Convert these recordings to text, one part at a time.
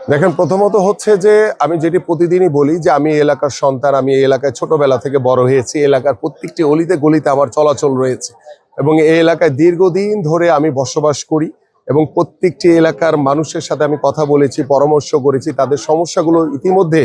দেখেন, প্রথমত হচ্ছে যে আমি যেটি প্রতিদিনই বলি যে আমি এই এলাকার সন্তান, আমি এই এলাকায় ছোটবেলা থেকে বড় হয়েছি। এলাকার প্রত্যেকটি অলিতে গলিতে আমার চলাচল রয়েছে এবং এই এলাকায় দীর্ঘদিন ধরে আমি বসবাস করি এবং প্রত্যেকটি এলাকার মানুষের সাথে আমি কথা বলেছি, পরামর্শ করেছি, তাদের সমস্যাগুলো ইতিমধ্যে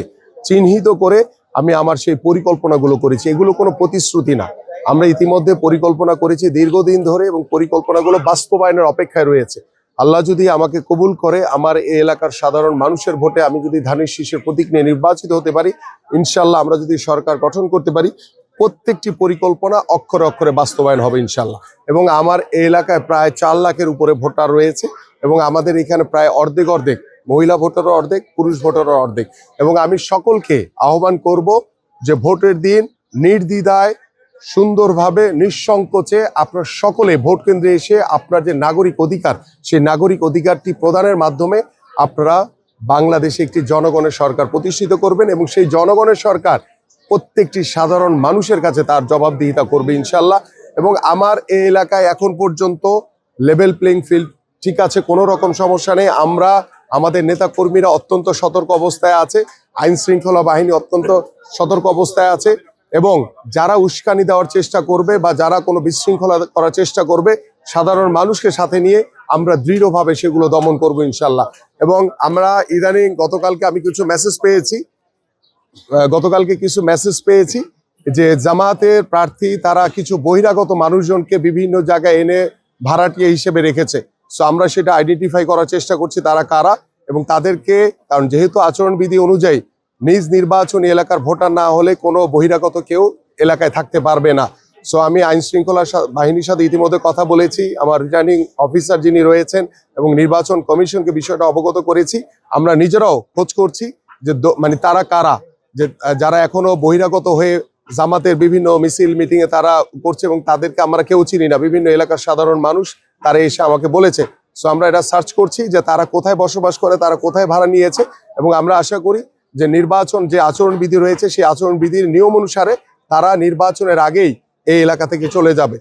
চিহ্নিত করে আমি আমার সেই পরিকল্পনাগুলো করেছি। এগুলো কোনো প্রতিশ্রুতি না, আমরা ইতিমধ্যে পরিকল্পনা করেছি দীর্ঘদিন ধরে এবং পরিকল্পনাগুলো বাস্তবায়নের অপেক্ষায় রয়েছে। আল্লাহ যদি আমাকে কবুল করে, আমার এই এলাকার সাধারণ মানুষের ভোটে আমি যদি ধানের শীষের প্রতীক নিয়ে নির্বাচিত হতে পারি, ইনশাল্লাহ আমরা যদি সরকার গঠন করতে পারি, প্রত্যেকটি পরিকল্পনা অক্ষরে অক্ষরে বাস্তবায়ন হবে ইনশাল্লাহ। এবং আমার এই এলাকায় প্রায় 4 লাখের উপরে ভোটার রয়েছে এবং আমাদের এখানে প্রায় অর্ধেক অর্ধেক মহিলা ভোটারও অর্ধেক, পুরুষ ভোটারও অর্ধেক। এবং আমি সকলকে আহ্বান করব যে ভোটের দিন নির্দ্বিধায়, সুন্দরভাবে, নিঃসংকোচে আপনার সকলে ভোট কেন্দ্রে এসে আপনার যে নাগরিক অধিকার, সেই নাগরিক অধিকারটি প্রদানের মাধ্যমে আপনারা বাংলাদেশে একটি জনগণের সরকার প্রতিষ্ঠিত করবেন এবং সেই জনগণের সরকার প্রত্যেকটি সাধারণ মানুষের কাছে তার জবাবদিহিতা করবে ইনশাল্লাহ। এবং আমার এই এলাকায় এখন পর্যন্ত লেভেল প্লেইং ফিল্ড ঠিক আছে, কোনো রকম সমস্যা নেই। আমরা আমাদের নেতা কর্মীরা অত্যন্ত সতর্ক অবস্থায় আছে, আইন শৃঙ্খলা বাহিনী অত্যন্ত সতর্ক অবস্থায় আছে এবং যারা উস্কানি দেওয়ার চেষ্টা করবে বা যারা কোনো বিশৃঙ্খলা করার চেষ্টা করবে, সাধারণ মানুষকে সাথে নিয়ে আমরা দৃঢ়ভাবে সেগুলো দমন করব ইনশাল্লাহ। এবং আমরা ইদানিং গতকালকে কিছু মেসেজ পেয়েছি যে জামায়াতের প্রার্থী তারা কিছু বহিরাগত মানুষজনকে বিভিন্ন জায়গায় এনে ভাড়াটিয়া হিসেবে রেখেছে। সো আমরা সেটা আইডেন্টিফাই করার চেষ্টা করছি তারা কারা এবং তাদেরকে, কারণ যেহেতু আচরণবিধি অনুযায়ী নিজ নির্বাচনী এলাকার ভোটার না হলে কোনো বহিরাগত কেউ এলাকায় থাকতে পারবে না। সো আমি আইন শৃঙ্খলা বাহিনীর সাথে ইতিমধ্যে কথা বলেছি, আমার রিটার্নিং অফিসার যিনি রয়েছেন এবং নির্বাচন কমিশনকে বিষয়টা অবগত করেছি। আমরা নিজেরাও খোঁজ করছি যে মানে তারা কারা, যে যারা এখনো বহিরাগত হয়ে জামাতের বিভিন্ন মিছিল মিটিং এ তারা করছে এবং তাদেরকে আমরা কেউ চিনি না। বিভিন্ন এলাকার সাধারণ মানুষ তারা এসে আমাকে বলেছে। সো আমরা এটা সার্চ করছি যে তারা কোথায় বসবাস করে, তারা কোথায় ভাড়া নিয়েছে এবং আমরা আশা করি যে নির্বাচন যে আচরণবিধি রয়েছে সেই আচরণবিধির নিয়ম অনুসারে তারা নির্বাচনের আগেই এই এলাকা থেকে চলে যাবে।